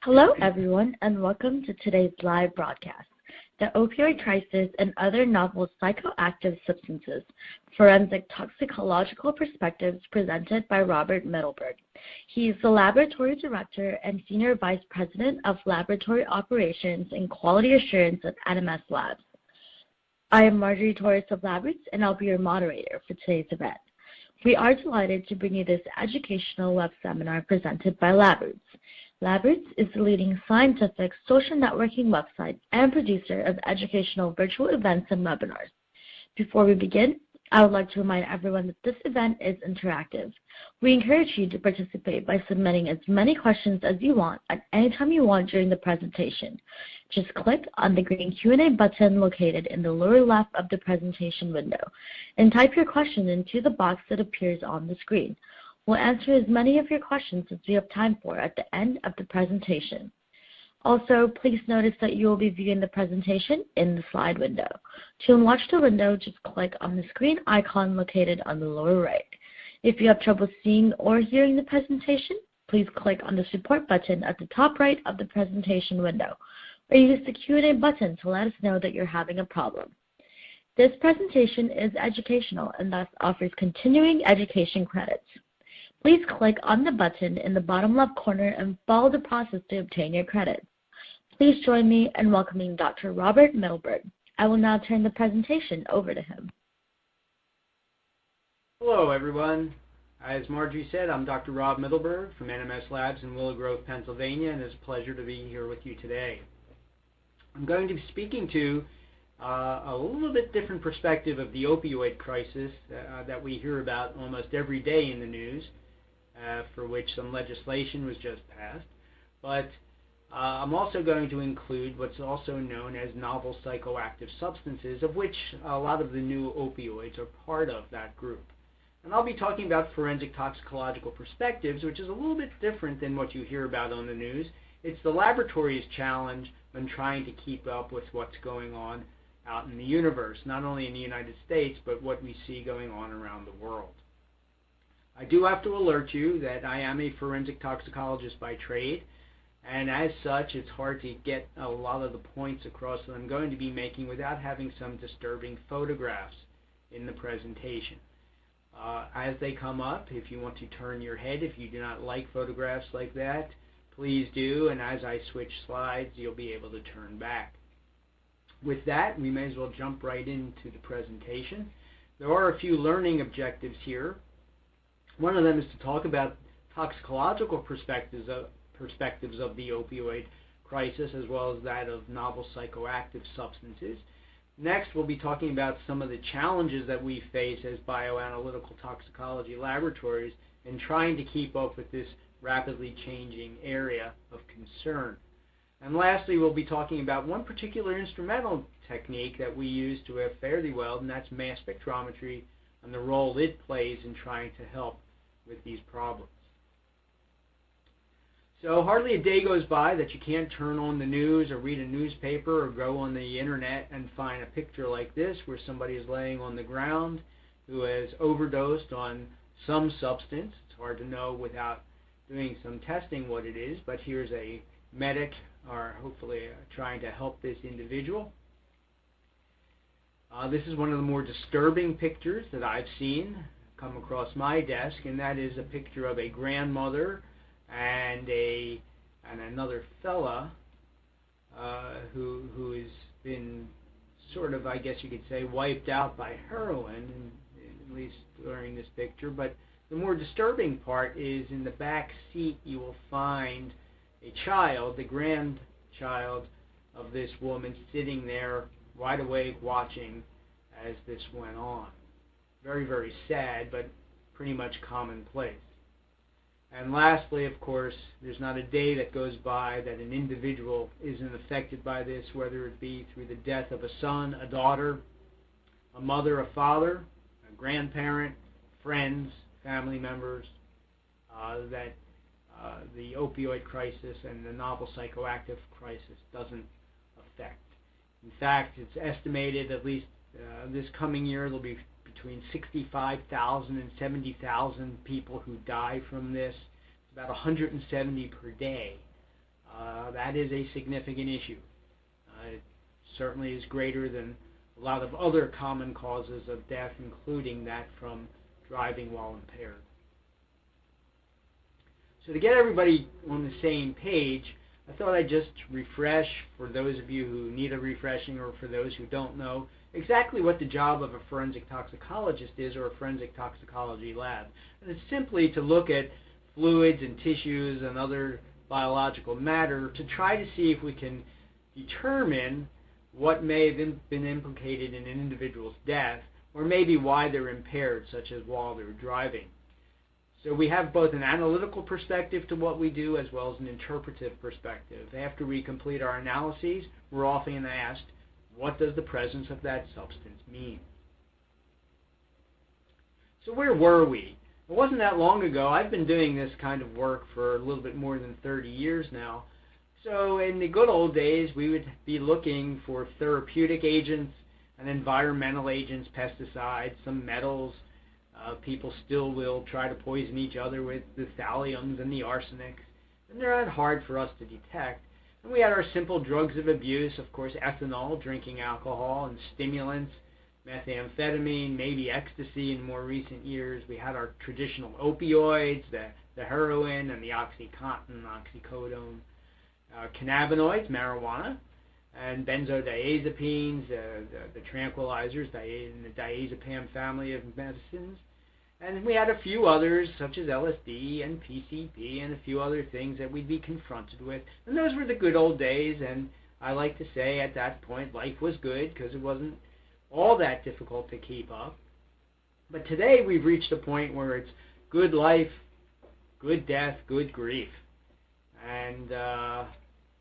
Hello, everyone, and welcome to today's live broadcast, The Opioid Crisis and Other Novel Psychoactive Substances, Forensic Toxicological Perspectives, presented by Robert Middleberg. He is the Laboratory Director and Senior Vice President of Laboratory Operations and Quality Assurance at NMS Labs. I am Marjorie Torres of LabRoots, and I'll be your moderator for today's event. We are delighted to bring you this educational web seminar presented by LabRoots. LabRoots is the leading scientific social networking website and producer of educational virtual events and webinars. Before we begin, I would like to remind everyone that this event is interactive. We encourage you to participate by submitting as many questions as you want at any time you want during the presentation. Just click on the green Q&A button located in the lower left of the presentation window and type your question into the box that appears on the screen. We'll answer as many of your questions as we have time for at the end of the presentation. Also, please notice that you will be viewing the presentation in the slide window. To enlarge the window, just click on the screen icon located on the lower right. If you have trouble seeing or hearing the presentation, please click on the support button at the top right of the presentation window, or use the Q&A button to let us know that you're having a problem. This presentation is educational and thus offers continuing education credits. Please click on the button in the bottom left corner and follow the process to obtain your credits. Please join me in welcoming Dr. Robert Middleberg. I will now turn the presentation over to him. Hello, everyone. As Marjorie said, I'm Dr. Rob Middleberg from NMS Labs in Willow Grove, Pennsylvania, and it's a pleasure to be here with you today. I'm going to be speaking to a little bit different perspective of the opioid crisis that we hear about almost every day in the news, for which some legislation was just passed. But I'm also going to include what's also known as novel psychoactive substances, of which a lot of the new opioids are part of that group. And I'll be talking about forensic toxicological perspectives, which is a little bit different than what you hear about on the news. It's the laboratory's challenge when trying to keep up with what's going on out in the universe, not only in the United States, but what we see going on around the world. I do have to alert you that I am a forensic toxicologist by trade, and as such, it's hard to get a lot of the points across that I'm going to be making without having some disturbing photographs in the presentation. As they come up, if you want to turn your head, if you do not like photographs like that, please do, and as I switch slides, you'll be able to turn back. With that, we may as well jump right into the presentation. There are a few learning objectives here. One of them is to talk about toxicological perspectives of the opioid crisis, as well as that of novel psychoactive substances. Next, we'll be talking about some of the challenges that we face as bioanalytical toxicology laboratories in trying to keep up with this rapidly changing area of concern. And lastly, we'll be talking about one particular instrumental technique that we use to have fairly well, and that's mass spectrometry and the role it plays in trying to help with these problems. So hardly a day goes by that you can't turn on the news or read a newspaper or go on the internet and find a picture like this where somebody is laying on the ground who has overdosed on some substance. It's hard to know without doing some testing what it is, but here's a medic, or hopefully trying to help this individual. This is one of the more disturbing pictures that I've seen come across my desk, and that is a picture of a grandmother and another fella who has been sort of, I guess you could say, wiped out by heroin, at least during this picture. But the more disturbing part is in the back seat you will find a child, the grandchild of this woman, sitting there wide awake watching as this went on. Very, very sad, but pretty much commonplace. And lastly, of course, there's not a day that goes by that an individual isn't affected by this, whether it be through the death of a son, a daughter, a mother, a father, a grandparent, friends, family members, that the opioid crisis and the novel psychoactive crisis doesn't affect. In fact, it's estimated at least this coming year there'll be between 65,000 and 70,000 people who die from this. It's about 170 per day that is a significant issue. It certainly is greater than a lot of other common causes of death, including that from driving while impaired. So to get everybody on the same page, I thought I'd just refresh, for those of you who need a refreshing or for those who don't know, exactly what the job of a forensic toxicologist is, or a forensic toxicology lab. And it's simply to look at fluids and tissues and other biological matter to try to see if we can determine what may have been implicated in an individual's death, or maybe why they're impaired, such as while they're driving. So we have both an analytical perspective to what we do as well as an interpretive perspective. After we complete our analyses, we're often asked, what does the presence of that substance mean? So where were we? It wasn't that long ago. I've been doing this kind of work for a little bit more than 30 years now. So in the good old days, we would be looking for therapeutic agents and environmental agents, pesticides, some metals. People still will try to poison each other with the thalliums and the arsenics, and they're not hard for us to detect. And we had our simple drugs of abuse, of course, ethanol, drinking alcohol, and stimulants, methamphetamine, maybe ecstasy in more recent years. We had our traditional opioids, the heroin and the OxyContin, oxycodone, cannabinoids, marijuana, and benzodiazepines, the tranquilizers, in the diazepam family of medicines. And we had a few others, such as LSD and PCP and a few other things that we'd be confronted with. And those were the good old days, and I like to say at that point life was good because it wasn't all that difficult to keep up. But today we've reached a point where it's good life, good death, good grief. And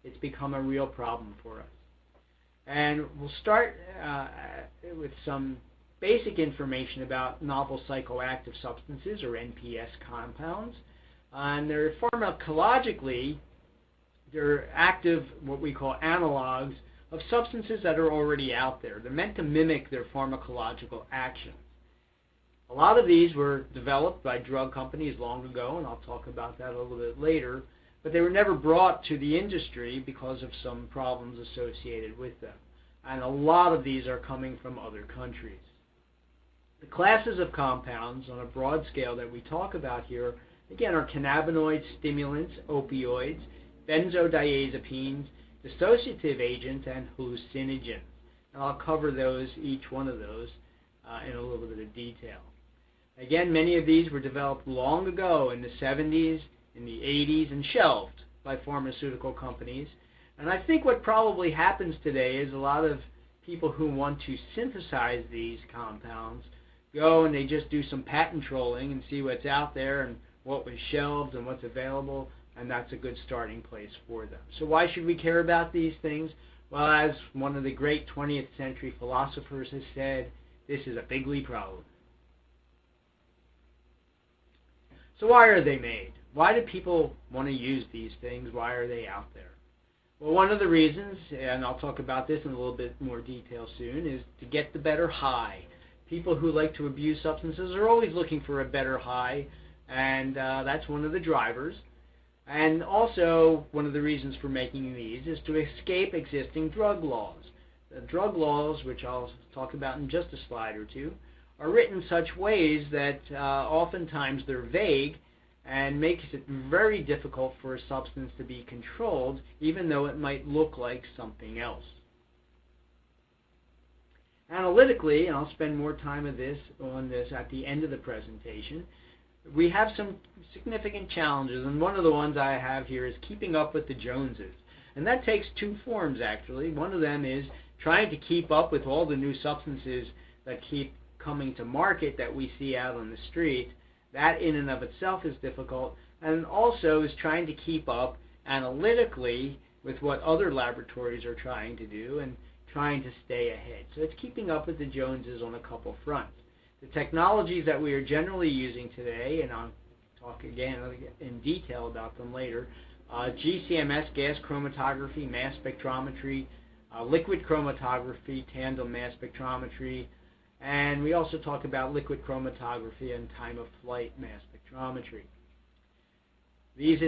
it's become a real problem for us. And we'll start with some basic information about novel psychoactive substances, or NPS compounds. And they're pharmacologically, they're active, what we call analogs of substances that are already out there. They're meant to mimic their pharmacological actions. A lot of these were developed by drug companies long ago, and I'll talk about that a little bit later, but they were never brought to the industry because of some problems associated with them. And a lot of these are coming from other countries. The classes of compounds on a broad scale that we talk about here, again, are cannabinoids, stimulants, opioids, benzodiazepines, dissociative agents, and hallucinogens. And I'll cover each one of those in a little bit of detail. Again, many of these were developed long ago in the 70s, in the 80s, and shelved by pharmaceutical companies. And I think what probably happens today is a lot of people who want to synthesize these compounds go and they just do some patent trolling and see what's out there and what was shelved and what's available, and that's a good starting place for them. So why should we care about these things? Well, as one of the great 20th century philosophers has said, this is a bigly problem. So why are they made? Why do people want to use these things? Why are they out there? Well, one of the reasons, and I'll talk about this in a little bit more detail soon, is to get the better high. People who like to abuse substances are always looking for a better high, and that's one of the drivers. And also, one of the reasons for making these is to escape existing drug laws. The drug laws, which I'll talk about in just a slide or two, are written in such ways that oftentimes they're vague and makes it very difficult for a substance to be controlled, even though it might look like something else. Analytically, and I'll spend more time on this at the end of the presentation, we have some significant challenges, and one of the ones I have here is keeping up with the Joneses. And that takes two forms, actually. One of them is trying to keep up with all the new substances that keep coming to market that we see out on the street. That in and of itself is difficult, and also is trying to keep up analytically with what other laboratories are trying to do and trying to stay ahead. So it's keeping up with the Joneses on a couple fronts. The technologies that we are generally using today, and I'll talk again in detail about them later, GCMS, gas chromatography, mass spectrometry, liquid chromatography, tandem mass spectrometry, and we also talk about liquid chromatography and time-of-flight mass spectrometry. These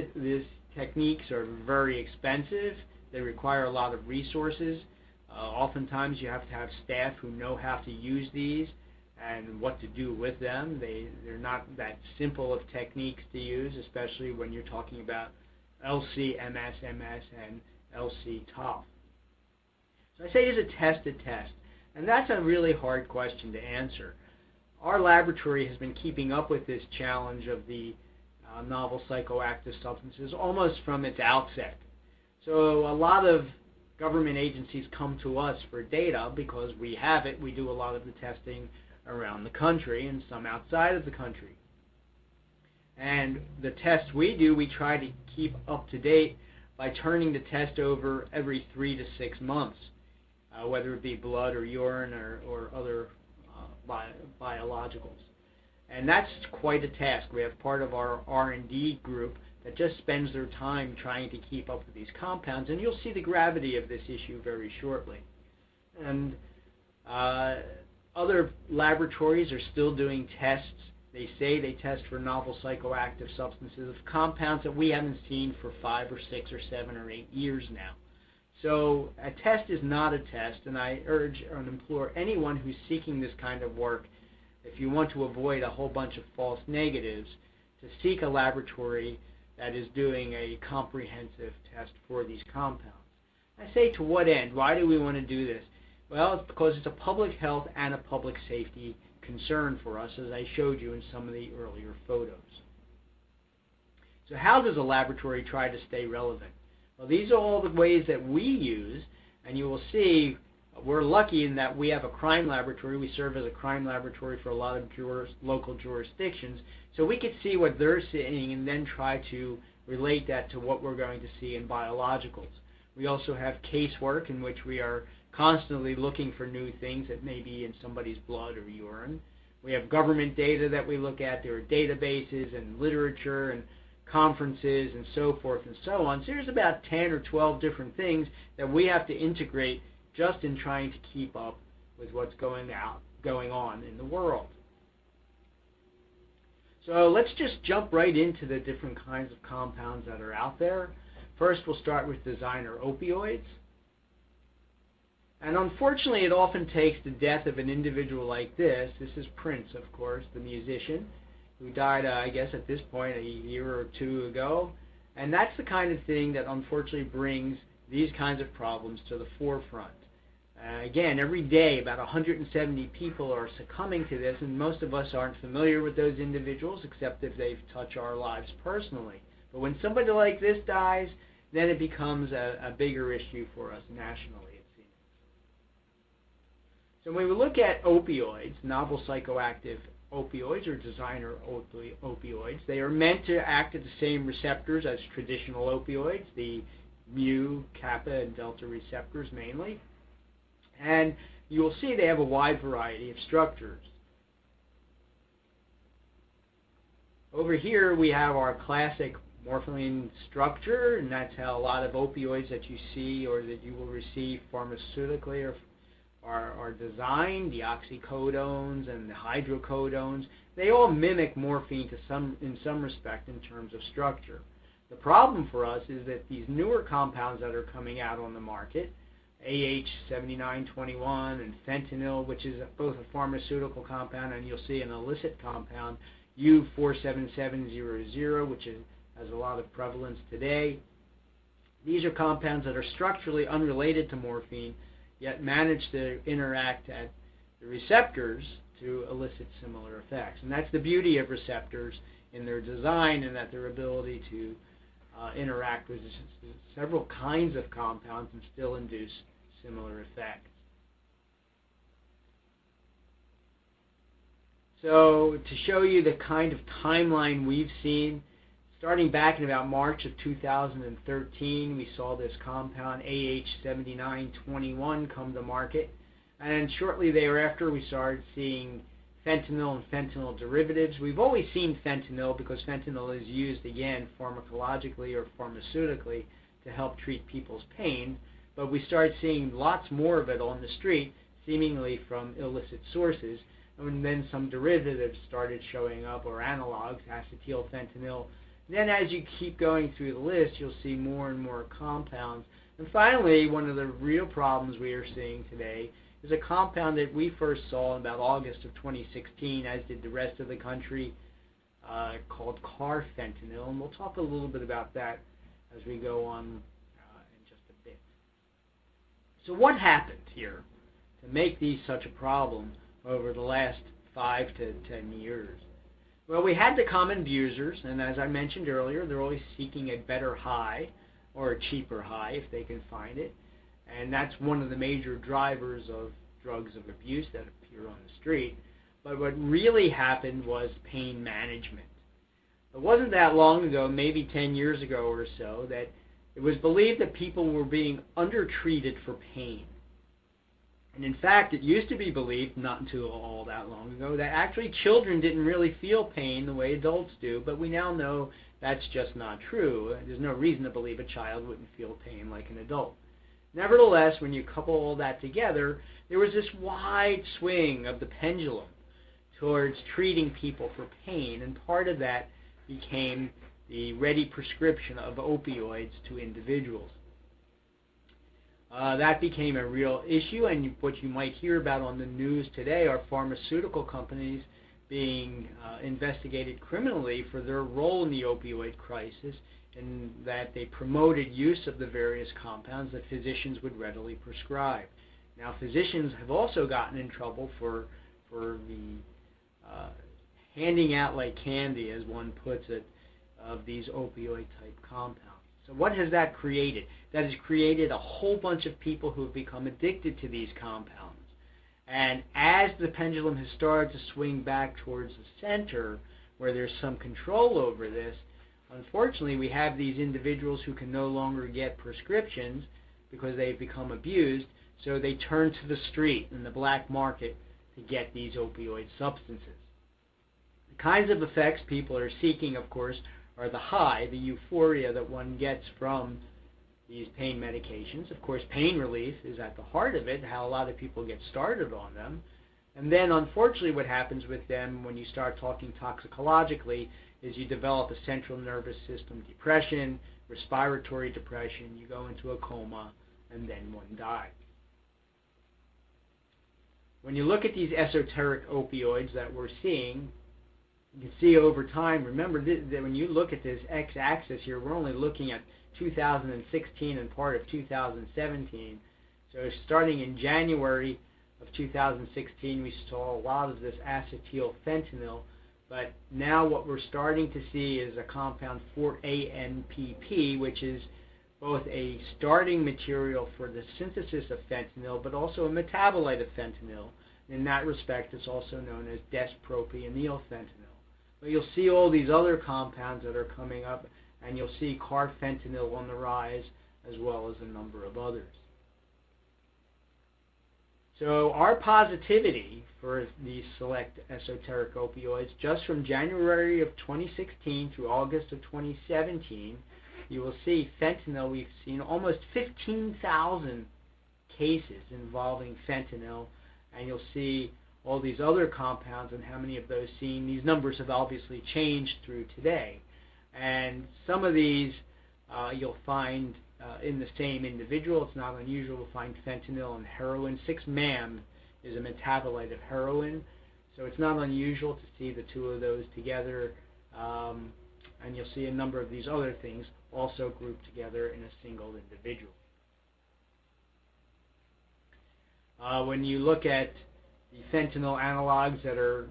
techniques are very expensive. They require a lot of resources. Oftentimes you have to have staff who know how to use these and what to do with them. They're not that simple of techniques to use, especially when you're talking about LC, MS, MS, and LC TOF. So I say, is a test a test? And that's a really hard question to answer. Our laboratory has been keeping up with this challenge of the novel psychoactive substances almost from its outset. So a lot of government agencies come to us for data because we have it. We do a lot of the testing around the country and some outside of the country. And the tests we do, we try to keep up to date by turning the test over every 3 to 6 months, whether it be blood or urine or other biologicals. And that's quite a task. We have part of our R&D group that just spends their time trying to keep up with these compounds, and you'll see the gravity of this issue very shortly. And other laboratories are still doing tests. They say they test for novel psychoactive substances of compounds that we haven't seen for 5 or 6 or 7 or 8 years now. So a test is not a test, and I urge and implore anyone who's seeking this kind of work, if you want to avoid a whole bunch of false negatives, to seek a laboratory that is doing a comprehensive test for these compounds. I say, to what end? Why do we want to do this? Well, it's because it's a public health and a public safety concern for us, as I showed you in some of the earlier photos. So how does a laboratory try to stay relevant? Well, these are all the ways that we use, and you will see we're lucky in that we have a crime laboratory. We serve as a crime laboratory for a lot of local jurisdictions, so we could see what they're seeing and then try to relate that to what we're going to see in biologicals. We also have casework in which we are constantly looking for new things that may be in somebody's blood or urine. We have government data that we look at. There are databases and literature and conferences and so forth and so on. So there's about 10 or 12 different things that we have to integrate just in trying to keep up with what's going on in the world. So let's just jump right into the different kinds of compounds that are out there. First, we'll start with designer opioids. And unfortunately, it often takes the death of an individual like this. This is Prince, of course, the musician, who died, I guess, at this point a year or two ago. And that's the kind of thing that unfortunately brings these kinds of problems to the forefront. Again, every day about 170 people are succumbing to this, and most of us aren't familiar with those individuals except if they've touched our lives personally. But when somebody like this dies, then it becomes a bigger issue for us nationally, it seems. So when we look at opioids, novel psychoactive opioids or designer opioids, they are meant to act at the same receptors as traditional opioids, the mu, kappa, and delta receptors mainly. And you will see they have a wide variety of structures. Over here we have our classic morphine structure, and that's how a lot of opioids that you see or that you will receive pharmaceutically are designed. The oxycodones and the hydrocodones, they all mimic morphine in some respect in terms of structure. The problem for us is that these newer compounds that are coming out on the market, AH7921 and fentanyl, which is both a pharmaceutical compound and you'll see an illicit compound, U47700, which has a lot of prevalence today. These are compounds that are structurally unrelated to morphine, yet manage to interact at the receptors to elicit similar effects. And that's the beauty of receptors in their design, and that their ability to interact with several kinds of compounds and still induce similar effects. So to show you the kind of timeline we've seen, starting back in about March of 2013, we saw this compound AH7921 come to market, and shortly thereafter we started seeing fentanyl and fentanyl derivatives. We've always seen fentanyl because fentanyl is used, again, pharmacologically or pharmaceutically to help treat people's pain, but we started seeing lots more of it on the street, seemingly from illicit sources, and then some derivatives started showing up, or analogs, acetylfentanyl, Then as you keep going through the list, you'll see more and more compounds. And finally, one of the real problems we are seeing today is a compound that we first saw in about August of 2016, as did the rest of the country, called Carfentanil. And we'll talk a little bit about that as we go on in just a bit. So what happened here to make these such a problem over the last 5 to 10 years? Well, we had the common abusers, and as I mentioned earlier, they're always seeking a better high or a cheaper high if they can find it. And that's one of the major drivers of drugs of abuse that appear on the street. But what really happened was pain management. It wasn't that long ago, maybe 10 years ago or so, that it was believed that people were being undertreated for pain. And in fact, it used to be believed, not until all that long ago, that actually children didn't really feel pain the way adults do, but we now know that's just not true. There's no reason to believe a child wouldn't feel pain like an adult. Nevertheless, when you couple all that together, there was this wide swing of the pendulum towards treating people for pain, and part of that became the ready prescription of opioids to individuals. That became a real issue, and what you might hear about on the news today are pharmaceutical companies being investigated criminally for their role in the opioid crisis, and that they promoted use of the various compounds that physicians would readily prescribe. Now, physicians have also gotten in trouble for the handing out like candy, as one puts it, of these opioid-type compounds. So what has that created? That has created a whole bunch of people who have become addicted to these compounds. And as the pendulum has started to swing back towards the center, where there's some control over this, unfortunately we have these individuals who can no longer get prescriptions because they've become abused, so they turn to the street and the black market to get these opioid substances. The kinds of effects people are seeking, of course, are the high, the euphoria that one gets from these pain medications. Of course, pain relief is at the heart of it, how a lot of people get started on them. And then, unfortunately, what happens with them when you start talking toxicologically is you develop a central nervous system depression, respiratory depression, you go into a coma, and then one dies. When you look at these esoteric opioids that we're seeing, you can see over time, remember that when you look at this x-axis here, we're only looking at 2016 and part of 2017. So starting in January of 2016, we saw a lot of this acetyl fentanyl, but now what we're starting to see is a compound 4-ANPP, which is both a starting material for the synthesis of fentanyl, but also a metabolite of fentanyl. In that respect, it's also known as despropionyl fentanyl. But you'll see all these other compounds that are coming up, and you'll see carfentanil on the rise, as well as a number of others. So our positivity for these select esoteric opioids, just from January of 2016 through August of 2017, you will see fentanyl, we've seen almost 15,000 cases involving fentanyl, and you'll see all these other compounds and how many of those seen. These numbers have obviously changed through today. And some of these you'll find in the same individual. It's not unusual to find fentanyl and heroin. 6-MAM is a metabolite of heroin, so it's not unusual to see the two of those together. And you'll see a number of these other things also grouped together in a single individual. When you look at the fentanyl analogs that are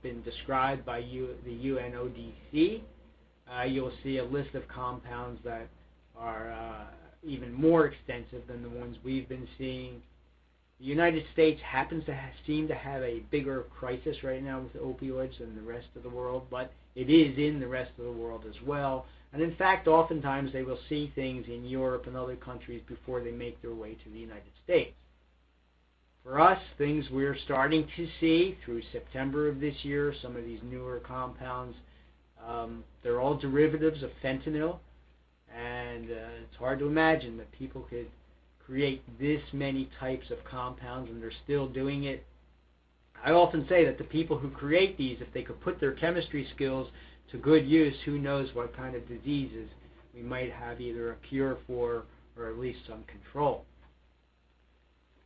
been described by the UNODC, you'll see a list of compounds that are even more extensive than the ones we've been seeing. The United States happens to seem to have a bigger crisis right now with opioids than the rest of the world, but it is in the rest of the world as well. And in fact, oftentimes they will see things in Europe and other countries before they make their way to the United States. For us, things we're starting to see through September of this year, some of these newer compounds, they're all derivatives of fentanyl, and it's hard to imagine that people could create this many types of compounds and they're still doing it. I often say that the people who create these, if they could put their chemistry skills to good use, who knows what kind of diseases we might have either a cure for or at least some control.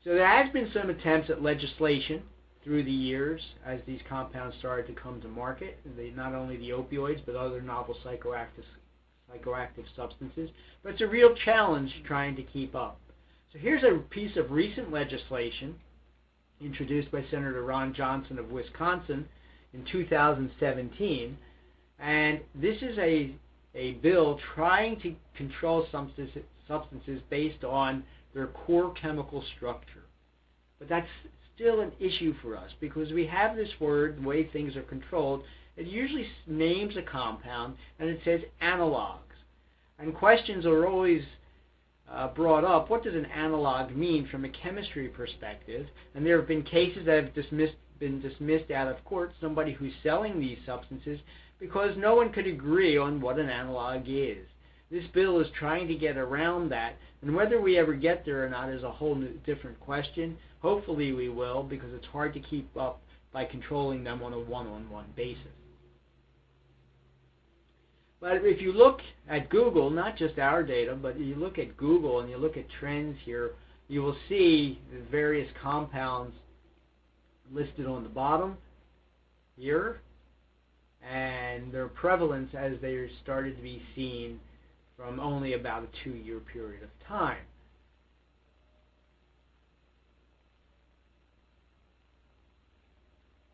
So there has been some attempts at legislation through the years as these compounds started to come to market. Not only the opioids, but other novel psychoactive substances. But it's a real challenge trying to keep up. So here's a piece of recent legislation introduced by Senator Ron Johnson of Wisconsin in 2017. And this is a bill trying to control substances based on their core chemical structure. But that's still an issue for us because we have this word, the way things are controlled, it usually names a compound and it says analogs. And questions are always brought up, what does an analog mean from a chemistry perspective? And there have been cases that have been dismissed out of court, somebody who's selling these substances, because no one could agree on what an analog is. This bill is trying to get around that, and whether we ever get there or not is a whole different question. Hopefully we will, because it's hard to keep up by controlling them on a one-on-one basis. But if you look at Google, not just our data, but you look at Google and you look at trends here, you will see the various compounds listed on the bottom here, and their prevalence as they started to be seen from only about a 2-year period of time.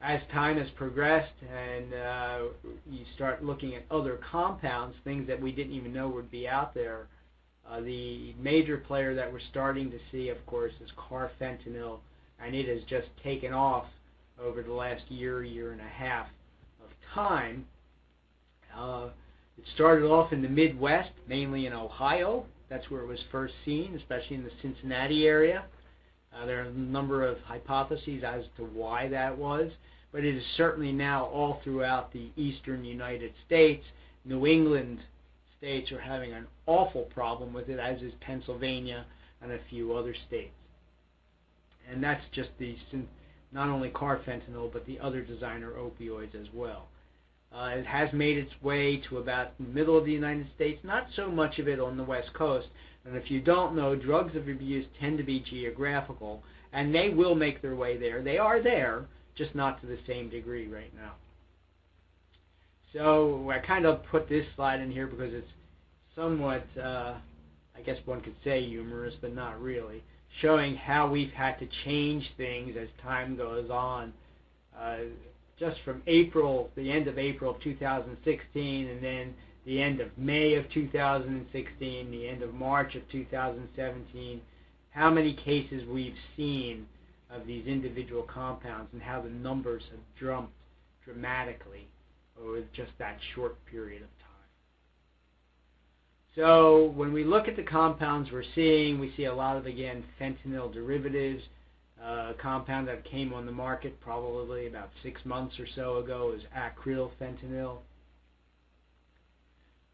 As time has progressed and you start looking at other compounds, things that we didn't even know would be out there, the major player that we're starting to see, of course, is Carfentanil, and it has just taken off over the last year and a half of time. It started off in the Midwest, mainly in Ohio. That's where it was first seen, especially in the Cincinnati area. There are a number of hypotheses as to why that was, but it is certainly now all throughout the eastern United States. New England states are having an awful problem with it, as is Pennsylvania and a few other states. And that's just not only Carfentanil, but the other designer opioids as well. It has made its way to about the middle of the United States, not so much of it on the West Coast. And if you don't know, drugs of abuse tend to be geographical, and they will make their way there. They are there, just not to the same degree right now. So I kind of put this slide in here because it's somewhat, I guess one could say humorous, but not really, showing how we've had to change things as time goes on. Just from April, the end of April of 2016, and then the end of May of 2016, the end of March of 2017, how many cases we've seen of these individual compounds and how the numbers have jumped dramatically over just that short period of time. So when we look at the compounds we're seeing, we see a lot of, again, fentanyl derivatives. A compound that came on the market probably about 6 months or so ago is acrylfentanyl.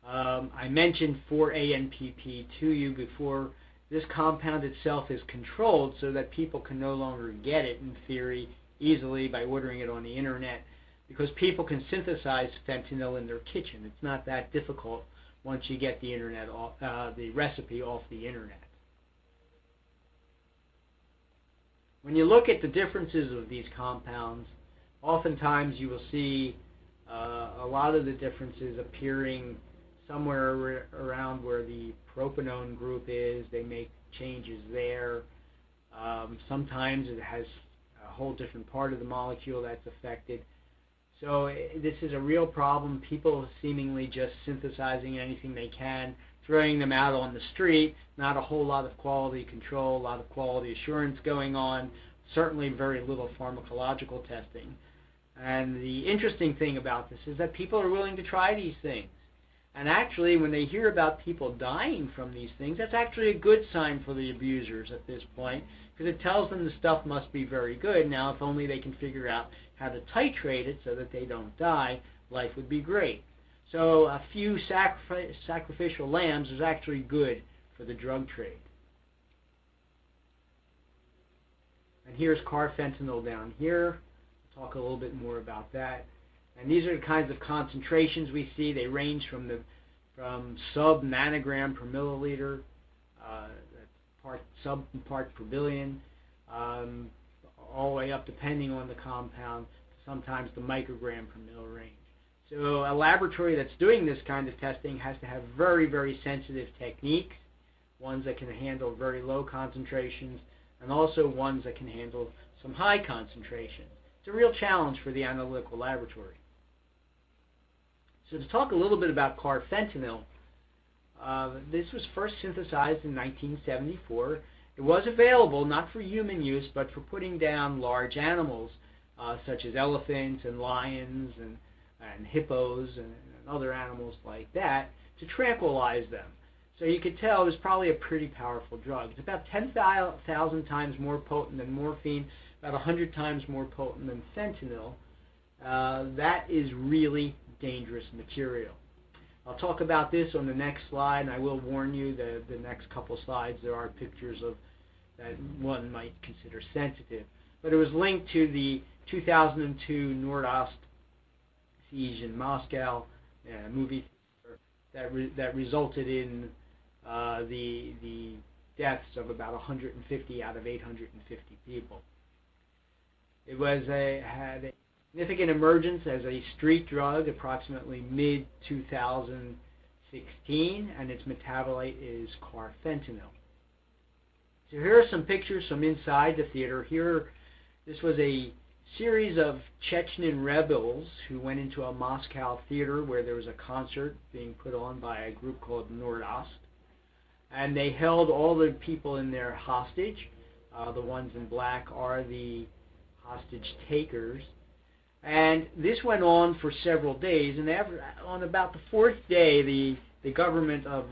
I mentioned 4-ANPP to you before. This compound itself is controlled so that people can no longer get it, in theory, easily by ordering it on the internet, because people can synthesize fentanyl in their kitchen. It's not that difficult once you get the internet the recipe off the internet. When you look at the differences of these compounds, oftentimes you will see a lot of the differences appearing somewhere around where the propanone group is. They make changes there. Sometimes it has a whole different part of the molecule that's affected. So this is a real problem. People seemingly just synthesizing anything they can, throwing them out on the street, not a whole lot of quality control, a lot of quality assurance going on, certainly very little pharmacological testing. And the interesting thing about this is that people are willing to try these things. And actually, when they hear about people dying from these things, that's actually a good sign for the abusers at this point, because it tells them the stuff must be very good. Now, if only they can figure out how to titrate it so that they don't die, life would be great. So a few sacrificial lambs is actually good for the drug trade. And here's carfentanil down here. I'll talk a little bit more about that. And these are the kinds of concentrations we see. They range from sub-nanogram per milliliter, sub-part per billion, all the way up, depending on the compound, sometimes the microgram per mil range. So a laboratory that's doing this kind of testing has to have very, very sensitive techniques, ones that can handle very low concentrations, and also ones that can handle some high concentrations. It's a real challenge for the analytical laboratory. So to talk a little bit about carfentanil, this was first synthesized in 1974. It was available not for human use, but for putting down large animals, such as elephants and lions and hippos and other animals like that, to tranquilize them. So you could tell it was probably a pretty powerful drug. It's about 10,000 times more potent than morphine, about 100 times more potent than fentanyl. That is really dangerous material. I'll talk about this on the next slide, and I will warn you that the next couple slides there are pictures of that one might consider sensitive. But it was linked to the 2002 Nordost siege in Moscow, movie that resulted in the deaths of about 150 out of 850 people. It had a significant emergence as a street drug approximately mid-2016, and its metabolite is carfentanil. So here are some pictures from inside the theater. Here, this was a series of Chechen rebels who went into a Moscow theater where there was a concert being put on by a group called Nordost. And they held all the people in there hostage. The ones in black are the hostage takers. And this went on for several days. And on about the fourth day, the government of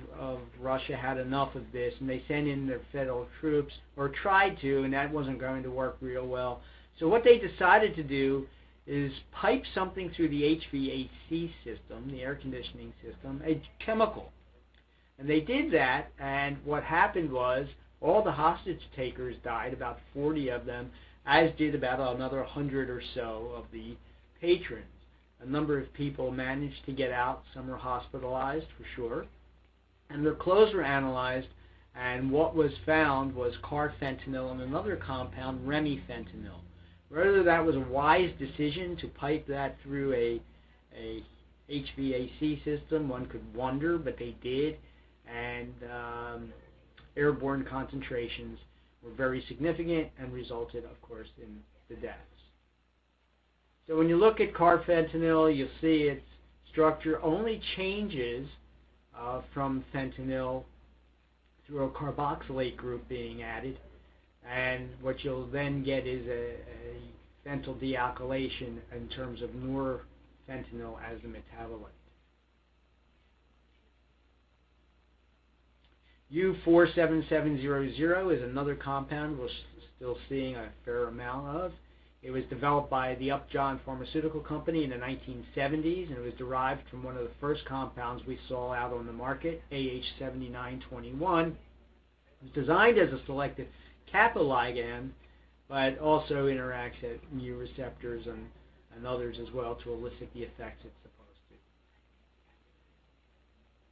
Russia had enough of this, and they sent in their federal troops, or tried to, and that wasn't going to work real well. So what they decided to do is pipe something through the HVAC system, the air conditioning system, a chemical. And they did that, and what happened was all the hostage takers died, about 40 of them, as did about another 100 or so of the patrons. A number of people managed to get out. Some were hospitalized, for sure. And their clothes were analyzed, and what was found was carfentanil and another compound, remifentanil. Whether that was a wise decision to pipe that through a HVAC system, one could wonder, but they did. And airborne concentrations were very significant and resulted, of course, in the deaths. So when you look at carfentanil, you'll see its structure only changes from fentanyl through a carboxylate group being added. And what you'll then get is a phentyl dealkylation in terms of norfentanyl as the metabolite. U47700 is another compound we're still seeing a fair amount of. It was developed by the Upjohn Pharmaceutical Company in the 1970s, and it was derived from one of the first compounds we saw out on the market, AH7921. It was designed as a selective kappa ligand, but also interacts at mu receptors and others as well to elicit the effects it's supposed to.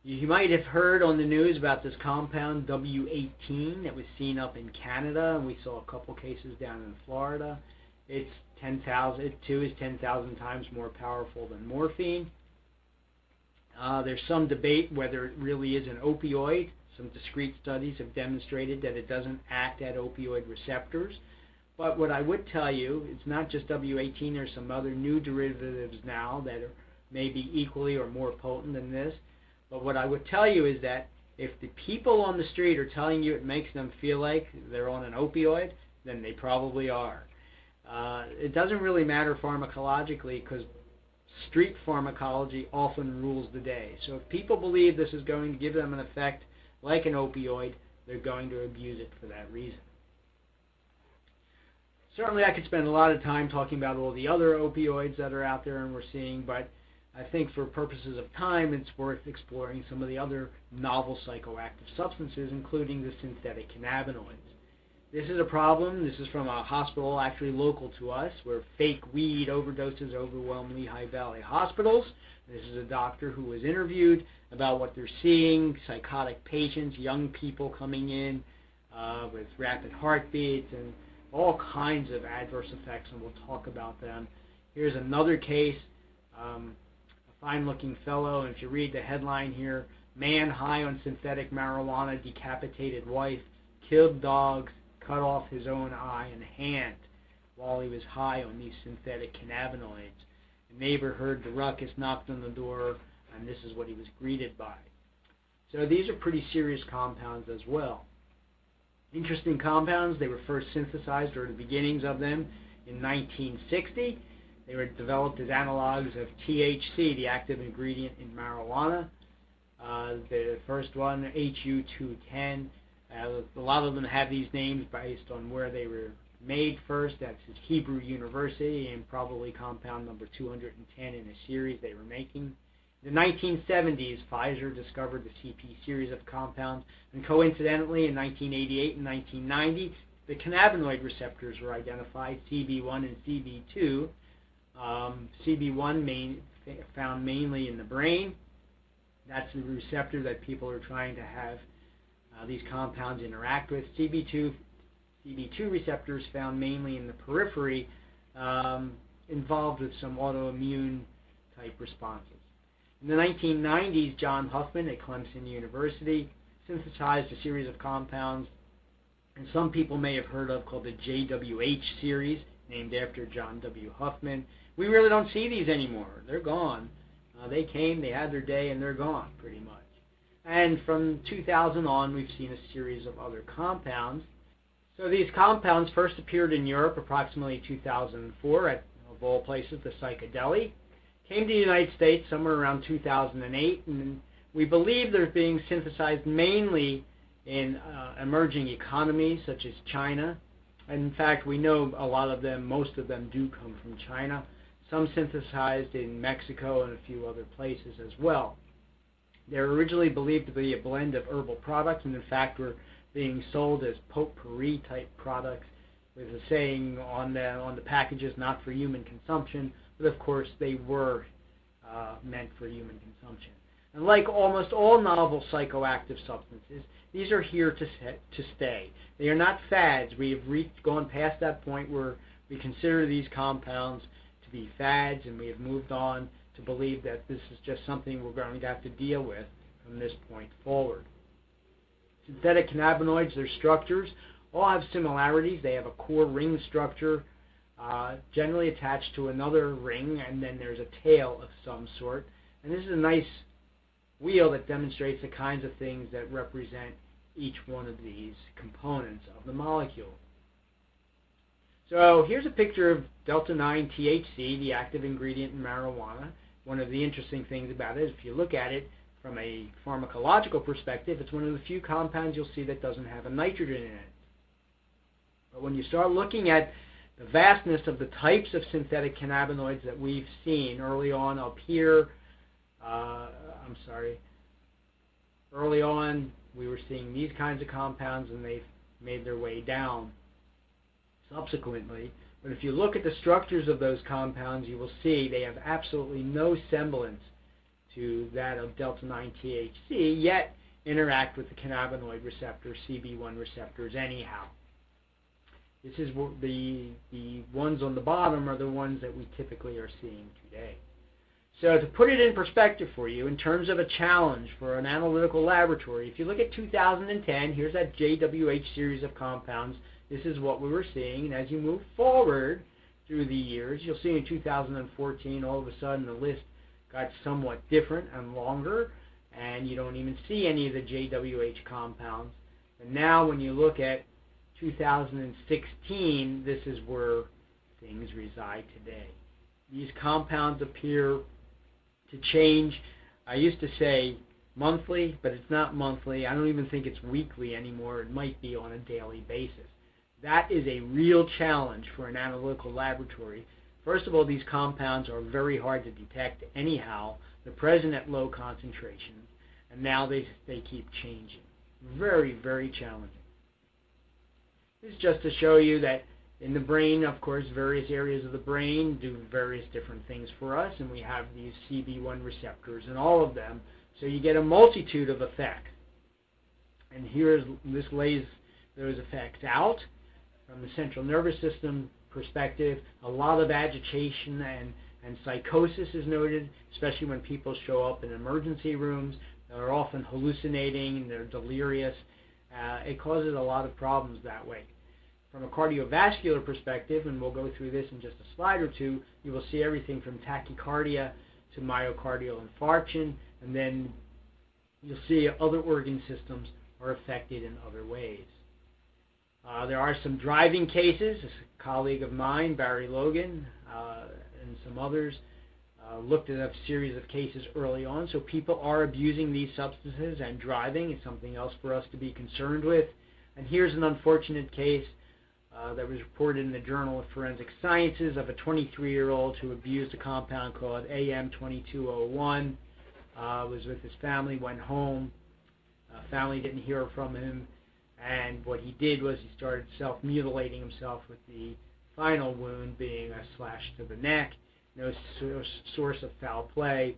You might have heard on the news about this compound W18 that was seen up in Canada, and we saw a couple cases down in Florida. It too is 10,000 times more powerful than morphine. There's some debate whether it really is an opioid. Some discrete studies have demonstrated that it doesn't act at opioid receptors. But what I would tell you, it's not just W18. There's some other new derivatives now that are maybe equally or more potent than this. But what I would tell you is that if the people on the street are telling you it makes them feel like they're on an opioid, then they probably are. It doesn't really matter pharmacologically because street pharmacology often rules the day. So if people believe this is going to give them an effect like an opioid, they're going to abuse it for that reason. Certainly I could spend a lot of time talking about all the other opioids that are out there and we're seeing, but I think for purposes of time it's worth exploring some of the other novel psychoactive substances, including the synthetic cannabinoids. This is a problem. This is from a hospital actually local to us where fake weed overdoses overwhelm Lehigh Valley hospitals. This is a doctor who was interviewed about what they're seeing, psychotic patients, young people coming in with rapid heartbeats and all kinds of adverse effects, and we'll talk about them. Here's another case, a fine-looking fellow, and if you read the headline here, man high on synthetic marijuana, decapitated wife, killed dogs, cut off his own eye and hand while he was high on these synthetic cannabinoids. A neighbor heard the ruckus, knocked on the door, and this is what he was greeted by. So these are pretty serious compounds as well. Interesting compounds. They were first synthesized, or the beginnings of them, in 1960. They were developed as analogs of THC, the active ingredient in marijuana. The first one, HU210. A lot of them have these names based on where they were made first. That's at Hebrew University, and probably compound number 210 in a series they were making. In the 1970s, Pfizer discovered the CP series of compounds, and coincidentally, in 1988 and 1990, the cannabinoid receptors were identified, CB1 and CB2. CB1 found mainly in the brain. That's the receptor that people are trying to have these compounds interact with. CB2 receptors found mainly in the periphery, involved with some autoimmune type responses. In the 1990s, John Huffman at Clemson University synthesized a series of compounds, and some people may have heard of, called the JWH series, named after John W. Huffman. We really don't see these anymore. They're gone. They came, they had their day, and they're gone pretty much. And from 2000 on, we've seen a series of other compounds. So these compounds first appeared in Europe approximately 2004 at, of all places, the Psychedelic. Came to the United States somewhere around 2008, and we believe they're being synthesized mainly in emerging economies such as China. And in fact, we know a lot of them, most of them do come from China. Some synthesized in Mexico and a few other places as well. They're originally believed to be a blend of herbal products, and in fact were being sold as potpourri type products with a saying on the packages, not for human consumption, but of course they were meant for human consumption. And like almost all novel psychoactive substances, these are here to stay. They are not fads. We have gone past that point where we consider these compounds to be fads, and we have moved on to believe that this is just something we're going to have to deal with from this point forward. Synthetic cannabinoids, their structures, all have similarities. They have a core ring structure, generally attached to another ring, and then there's a tail of some sort. And this is a nice wheel that demonstrates the kinds of things that represent each one of these components of the molecule. So here's a picture of delta-9 THC, the active ingredient in marijuana. One of the interesting things about it is if you look at it from a pharmacological perspective, it's one of the few compounds you'll see that doesn't have a nitrogen in it. But when you start looking at the vastness of the types of synthetic cannabinoids that we've seen early on up here, early on we were seeing these kinds of compounds, and they've made their way down subsequently. But if you look at the structures of those compounds, you will see they have absolutely no semblance to that of delta-9 THC, yet interact with the cannabinoid receptor, CB1 receptors anyhow. This is the ones on the bottom are the ones that we typically are seeing today. So to put it in perspective for you, in terms of a challenge for an analytical laboratory, if you look at 2010, here's that JWH series of compounds. This is what we were seeing, and as you move forward through the years, you'll see in 2014, all of a sudden the list got somewhat different and longer, and you don't even see any of the JWH compounds. And now when you look at 2016, this is where things reside today. These compounds appear to change. I used to say monthly, but it's not monthly. I don't even think it's weekly anymore. It might be on a daily basis. That is a real challenge for an analytical laboratory. First of all, these compounds are very hard to detect anyhow. They're present at low concentrations, and now they keep changing. Very, very challenging. This is just to show you that in the brain, of course, various areas of the brain do various different things for us, and we have these CB1 receptors in all of them, so you get a multitude of effects. And this lays those effects out. From the central nervous system perspective, a lot of agitation and psychosis is noted, especially when people show up in emergency rooms. They're often hallucinating and they're delirious. It causes a lot of problems that way. From a cardiovascular perspective, and we'll go through this in just a slide or two, you will see everything from tachycardia to myocardial infarction, and then you'll see other organ systems are affected in other ways. There are some driving cases. A colleague of mine, Barry Logan, and some others looked at a series of cases early on. So people are abusing these substances, and driving is something else for us to be concerned with. And here's an unfortunate case that was reported in the Journal of Forensic Sciences of a 23-year-old who abused a compound called AM2201. Was with his family, went home. Family didn't hear from him, and what he did was he started self-mutilating himself, with the final wound being a slash to the neck. No source of foul play.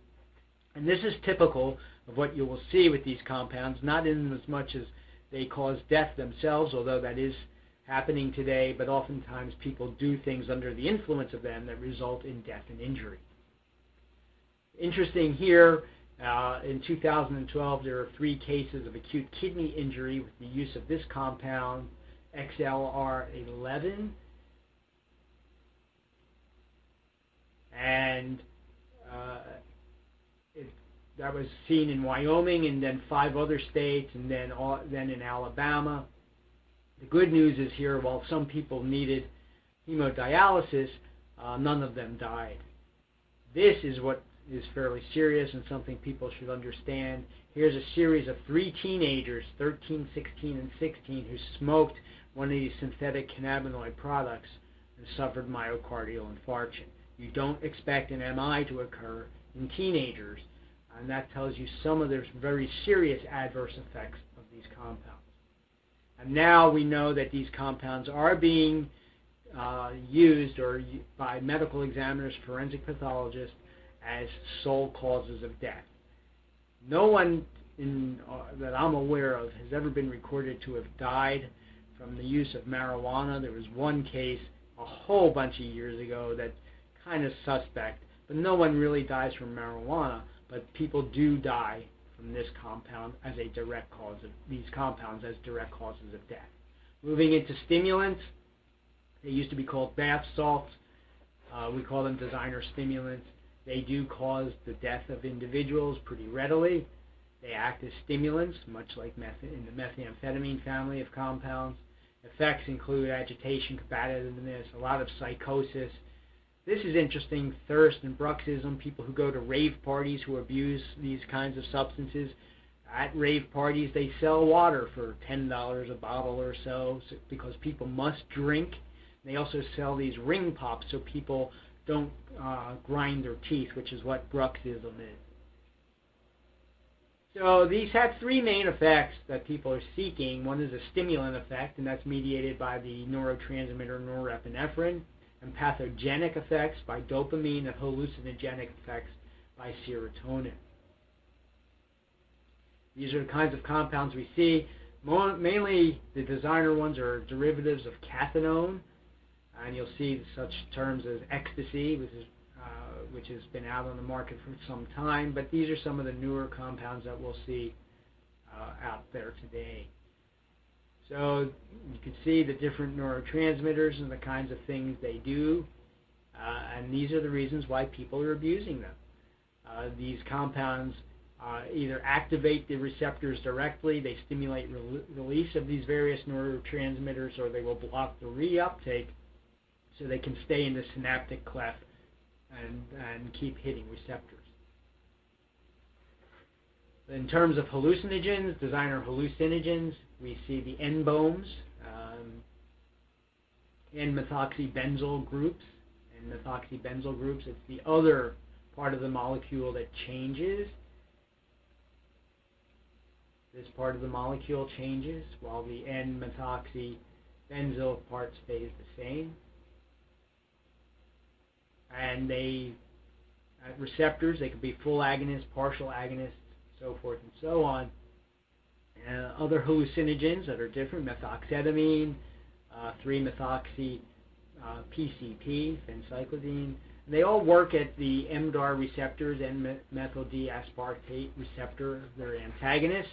And this is typical of what you will see with these compounds, not in as much as they cause death themselves, although that is happening today, but oftentimes people do things under the influence of them that result in death and injury. Interesting here, in 2012 there are 3 cases of acute kidney injury with the use of this compound, XLR11, and that was seen in Wyoming and then 5 other states, and then in Alabama. The good news is here, while some people needed hemodialysis, none of them died. This is what is fairly serious and something people should understand. Here's a series of 3 teenagers, 13, 16, and 16, who smoked one of these synthetic cannabinoid products and suffered myocardial infarction. You don't expect an MI to occur in teenagers, and that tells you some of the very serious adverse effects of these compounds. And now we know that these compounds are being used by medical examiners, forensic pathologists, as sole causes of death. No one that I'm aware of has ever been recorded to have died from the use of marijuana. There was one case a whole bunch of years ago that kind of suspect, but no one really dies from marijuana, but people do die from this compound as a direct cause of these compounds as direct causes of death. Moving into stimulants, they used to be called bath salts. We call them designer stimulants. They do cause the death of individuals pretty readily. They act as stimulants, much like in the methamphetamine family of compounds. Effects include agitation, combativeness, a lot of psychosis. This is interesting, thirst and bruxism, people who go to rave parties who abuse these kinds of substances. At rave parties, they sell water for $10 a bottle or so because people must drink. They also sell these ring pops so people don't grind their teeth, which is what bruxism is. So these have 3 main effects that people are seeking. One is a stimulant effect, and that's mediated by the neurotransmitter norepinephrine, and pathogenic effects by dopamine, and hallucinogenic effects by serotonin. These are the kinds of compounds we see. Mainly the designer ones are derivatives of cathinone, and you'll see such terms as ecstasy, which has been out on the market for some time, but these are some of the newer compounds that we'll see out there today. So you can see the different neurotransmitters and the kinds of things they do, and these are the reasons why people are abusing them. These compounds either activate the receptors directly, they stimulate release of these various neurotransmitters, or they will block the reuptake so they can stay in the synaptic cleft and keep hitting receptors. In terms of hallucinogens, designer hallucinogens, we see the N-bomes, N-methoxybenzyl groups. N-methoxybenzyl groups, it's the other part of the molecule that changes. This part of the molecule changes while the N-methoxy benzyl part stays the same. And at receptors, they could be full agonists, partial agonists, so forth and so on. Other hallucinogens that are different, methoxetamine, 3-methoxy PCP, phencyclidine. They all work at the mDAR receptors, N-methyl D-aspartate receptor. They're antagonists.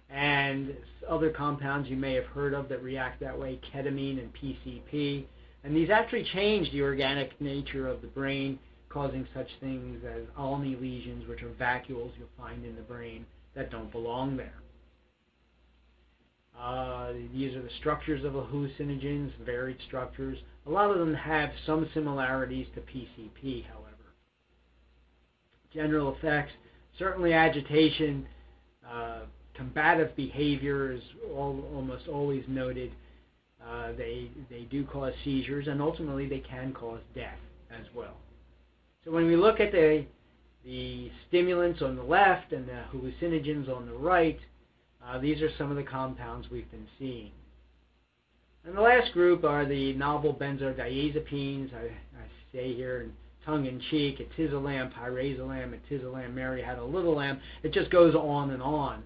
And other compounds you may have heard of that react that way, ketamine and PCP. And these actually change the organic nature of the brain, causing such things as Alney lesions, which are vacuoles you'll find in the brain that don't belong there. These are the structures of hallucinogens, varied structures. A lot of them have some similarities to PCP, however. General effects, certainly agitation, combative behavior is almost always noted. They do cause seizures, and ultimately they can cause death as well. So when we look at the stimulants on the left and the hallucinogens on the right, these are some of the compounds we've been seeing. And the last group are the novel benzodiazepines. I say here in tongue-in-cheek, atizolam, pyrazolam, atizolam, Mary had a little lamb. It just goes on and on.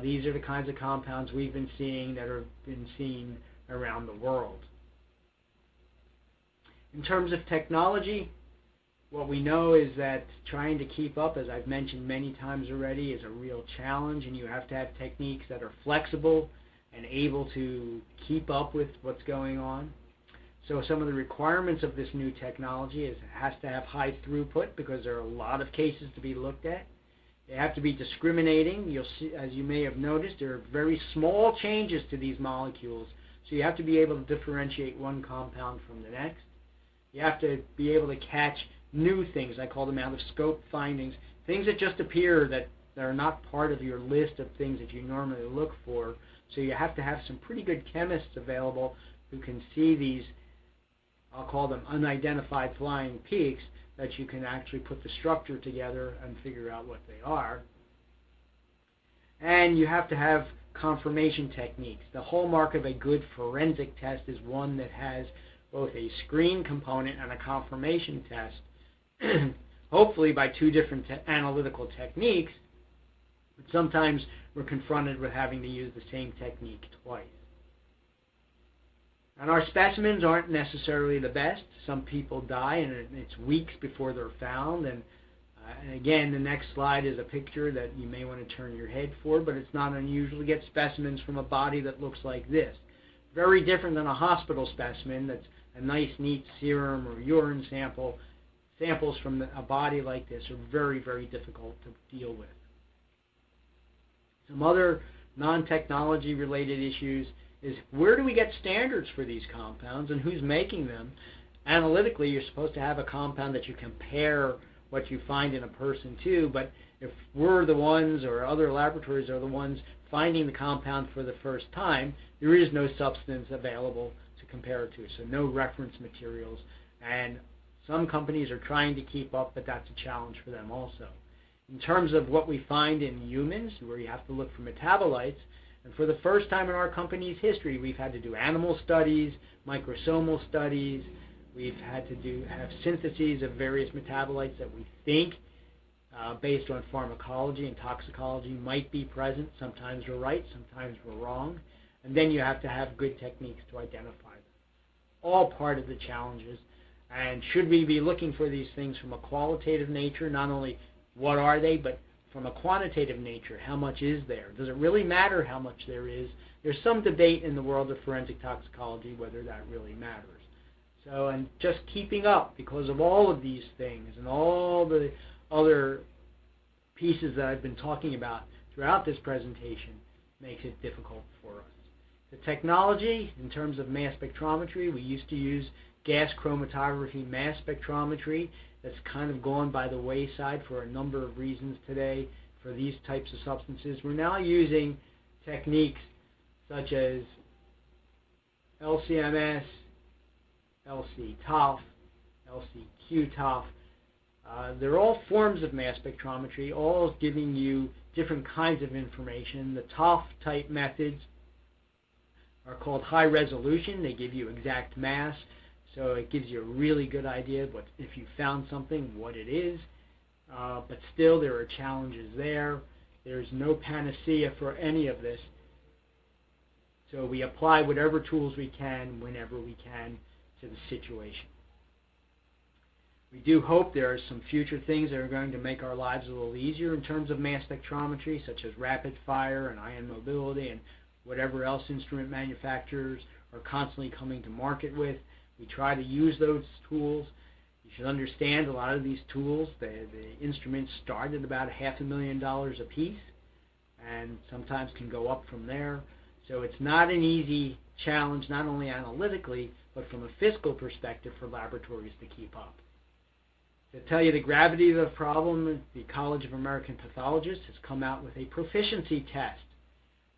These are the kinds of compounds we've been seeing that have been seen around the world. In terms of technology, what we know is that trying to keep up, as I've mentioned many times already, is a real challenge, and you have to have techniques that are flexible and able to keep up with what's going on. So some of the requirements of this new technology is it has to have high throughput because there are a lot of cases to be looked at. They have to be discriminating. You'll see, as you may have noticed, there are very small changes to these molecules, so you have to be able to differentiate one compound from the next. You have to be able to catch new things. I call them out-of-scope findings, things that just appear that are not part of your list of things that you normally look for. So you have to have some pretty good chemists available who can see these, I'll call them unidentified flying peaks, that you can actually put the structure together and figure out what they are. And you have to have confirmation techniques. The hallmark of a good forensic test is one that has both a screen component and a confirmation test, hopefully by two different analytical techniques, but sometimes we're confronted with having to use the same technique twice. And our specimens aren't necessarily the best. Some people die, and it's weeks before they're found. And again, the next slide is a picture that you may want to turn your head for, but it's not unusual to get specimens from a body that looks like this. Very different than a hospital specimen that's a nice, neat serum or urine sample. Samples from a body like this are very, very difficult to deal with. Some other non-technology related issues is where do we get standards for these compounds and who's making them? Analytically, you're supposed to have a compound that you compare what you find in a person to, but if we're the ones or other laboratories are the ones finding the compound for the first time, there is no substance available to compare it to, so no reference materials. And some companies are trying to keep up, but that's a challenge for them also. In terms of what we find in humans, where you have to look for metabolites, and for the first time in our company's history, we've had to do animal studies, microsomal studies. We've had to have syntheses of various metabolites that we think, based on pharmacology and toxicology, might be present. Sometimes we're right, sometimes we're wrong. And then you have to have good techniques to identify them. All part of the challenges. And should we be looking for these things from a qualitative nature, not only what are they, but from a quantitative nature, how much is there? Does it really matter how much there is? There's some debate in the world of forensic toxicology whether that really matters. So, and just keeping up because of all of these things and all the other pieces that I've been talking about throughout this presentation makes it difficult for us. The technology, in terms of mass spectrometry, we used to use gas chromatography mass spectrometry. That's kind of gone by the wayside for a number of reasons today for these types of substances. We're now using techniques such as LCMS, LC-TOF, LC-Q-TOF. They're all forms of mass spectrometry, all giving you different kinds of information. The TOF type methods are called high resolution. They give you exact mass, so it gives you a really good idea of if you found something, what it is. But still, there are challenges there. There's no panacea for any of this. So we apply whatever tools we can, whenever we can, to the situation. We do hope there are some future things that are going to make our lives a little easier in terms of mass spectrometry, such as rapid fire and ion mobility and whatever else instrument manufacturers are constantly coming to market with. We try to use those tools. You should understand a lot of these tools, the instruments start at about $500,000 a piece and sometimes can go up from there. So it's not an easy challenge, not only analytically, but from a fiscal perspective for laboratories to keep up. To tell you the gravity of the problem, the College of American Pathologists has come out with a proficiency test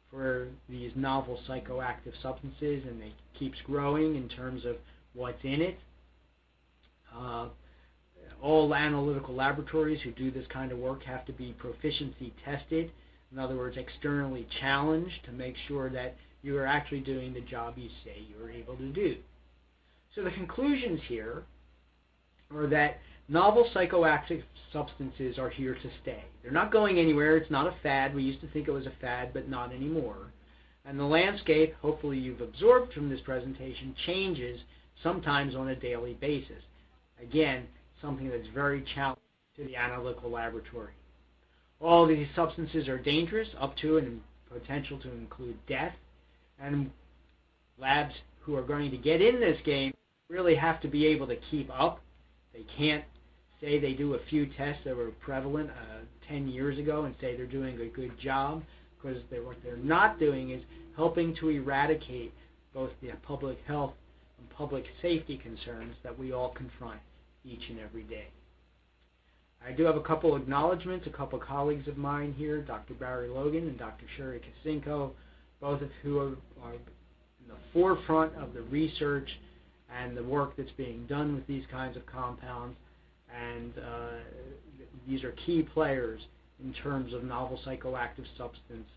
for these novel psychoactive substances, and it keeps growing in terms of what's in it. All analytical laboratories who do this kind of work have to be proficiency tested. In other words, externally challenged to make sure that you are actually doing the job you say you are able to do. So the conclusions here are that novel psychoactive substances are here to stay. They're not going anywhere. It's not a fad. We used to think it was a fad, but not anymore. And the landscape, hopefully you've absorbed from this presentation, changes sometimes on a daily basis. Again, something that's very challenging to the analytical laboratory. All these substances are dangerous, up to and potential to include death, and labs who are going to get in this game really have to be able to keep up. They can't say they do a few tests that were prevalent 10 years ago and say they're doing a good job, because what they're not doing is helping to eradicate both the public health and public safety concerns that we all confront each and every day. I do have a couple acknowledgments, a couple colleagues of mine here, Dr. Barry Logan and Dr. Sherry Kasinko, both of who are in the forefront of the research and the work that's being done with these kinds of compounds, and these are key players in terms of novel psychoactive substance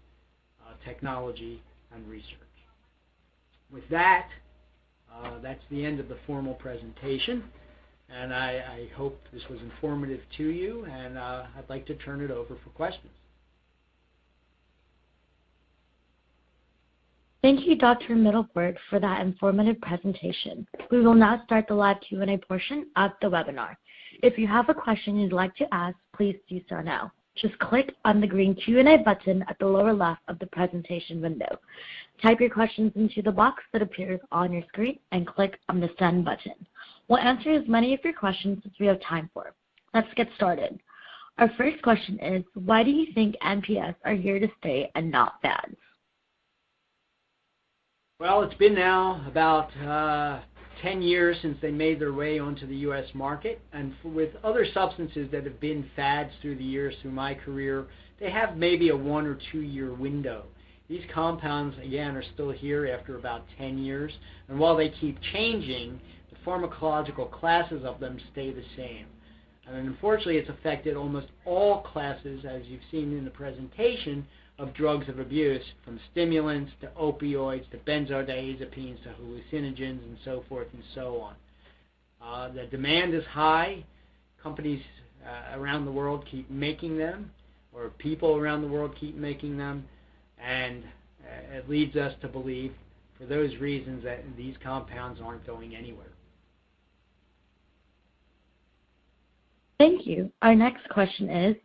technology and research. With that, that's the end of the formal presentation. And I hope this was informative to you, and I'd like to turn it over for questions. Thank you, Dr. Middleberg, for that informative presentation. We will now start the live Q&A portion of the webinar. If you have a question you'd like to ask, please do so now. Just click on the green Q&A button at the lower left of the presentation window. Type your questions into the box that appears on your screen and click on the send button. We'll answer as many of your questions as we have time for. Let's get started. Our first question is, why do you think NPS are here to stay and not fads? Well, it's been now about 10 years since they made their way onto the U.S. market, and with other substances that have been fads through the years through my career, they have maybe a 1 or 2 year window. These compounds, again, are still here after about 10 years, and while they keep changing, the pharmacological classes of them stay the same. And unfortunately, it's affected almost all classes, as you've seen in the presentation, of drugs of abuse, from stimulants to opioids to benzodiazepines to hallucinogens and so forth and so on. The demand is high. Companies around the world keep making them, or people around the world keep making them, and it leads us to believe, for those reasons, that these compounds aren't going anywhere. Thank you. Our next question is,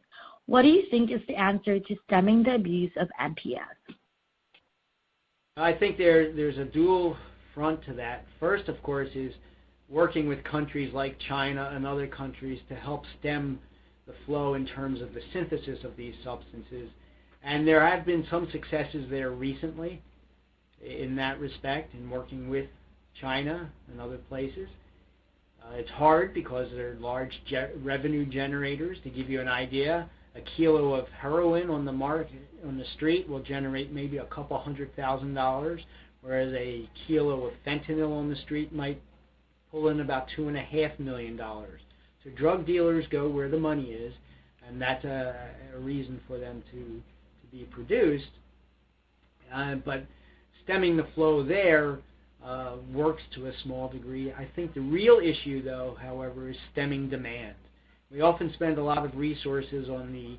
what do you think is the answer to stemming the abuse of NPS? I think there's a dual front to that. First, of course, is working with countries like China and other countries to help stem the flow in terms of the synthesis of these substances. And there have been some successes there recently in that respect, in working with China and other places. It's hard because they're large revenue generators. To give you an idea, a kilo of heroin on the market, on the street, will generate maybe a couple $100,000, whereas a kilo of fentanyl on the street might pull in about $2.5 million. So drug dealers go where the money is, and that's a reason for them to be produced. But stemming the flow there works to a small degree. I think the real issue, though, however, is stemming demand. We often spend a lot of resources on the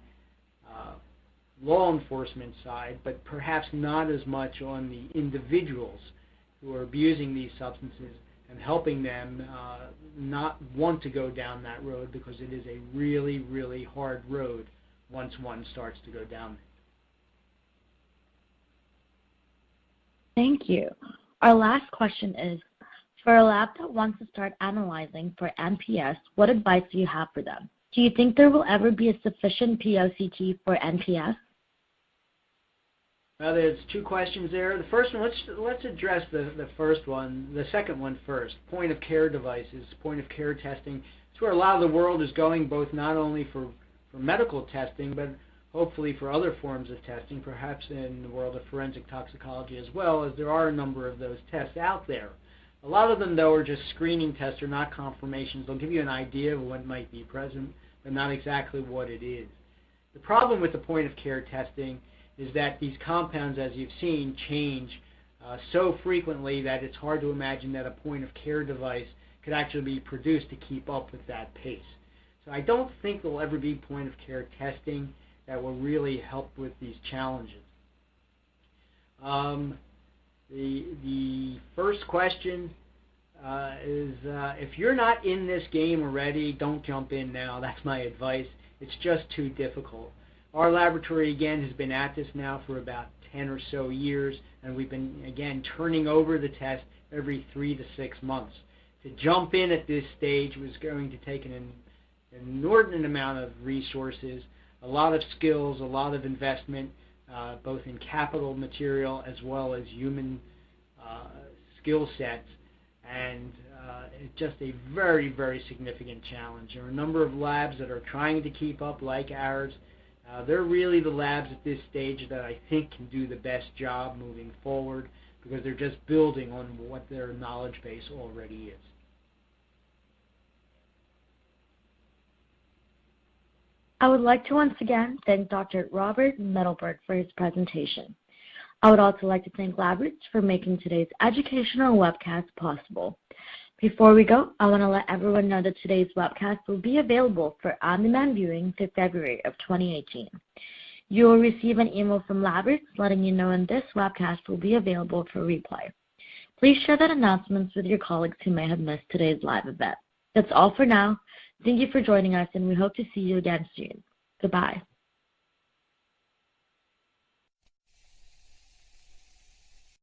law enforcement side, but perhaps not as much on the individuals who are abusing these substances and helping them not want to go down that road, because it is a really, really hard road once one starts to go down it. Thank you. Our last question is, for a lab that wants to start analyzing for NPS, what advice do you have for them? Do you think there will ever be a sufficient POCT for NPS? Well, there's two questions there. The first one, let's address the first one, the second one first. Point of care devices, point of care testing. It's where a lot of the world is going, both not only for medical testing, but hopefully for other forms of testing, perhaps in the world of forensic toxicology as well, as there are a number of those tests out there. A lot of them, though, are just screening tests or not confirmations. They'll give you an idea of what might be present, but not exactly what it is. The problem with the point of care testing is that these compounds, as you've seen, change so frequently that it's hard to imagine that a point of care device could actually be produced to keep up with that pace. So I don't think there'll ever be point of care testing that will really help with these challenges. The first question is if you're not in this game already, don't jump in now. That's my advice. It's just too difficult. Our laboratory, again, has been at this now for about 10 or so years, and we've been, again, turning over the test every 3 to 6 months. To jump in at this stage was going to take an inordinate amount of resources, a lot of skills, a lot of investment, both in capital, material, as well as human skill sets, and it's just a very, very significant challenge. There are a number of labs that are trying to keep up, like ours. They're really the labs at this stage that I think can do the best job moving forward, because they're just building on what their knowledge base already is. I would like to once again thank Dr. Robert Middleberg for his presentation. I would also like to thank LabRoots for making today's educational webcast possible. Before we go, I want to let everyone know that today's webcast will be available for on-demand viewing through February of 2018. You will receive an email from LabRoots letting you know when this webcast will be available for replay. Please share that announcement with your colleagues who may have missed today's live event. That's all for now. Thank you for joining us, and we hope to see you again soon. Goodbye.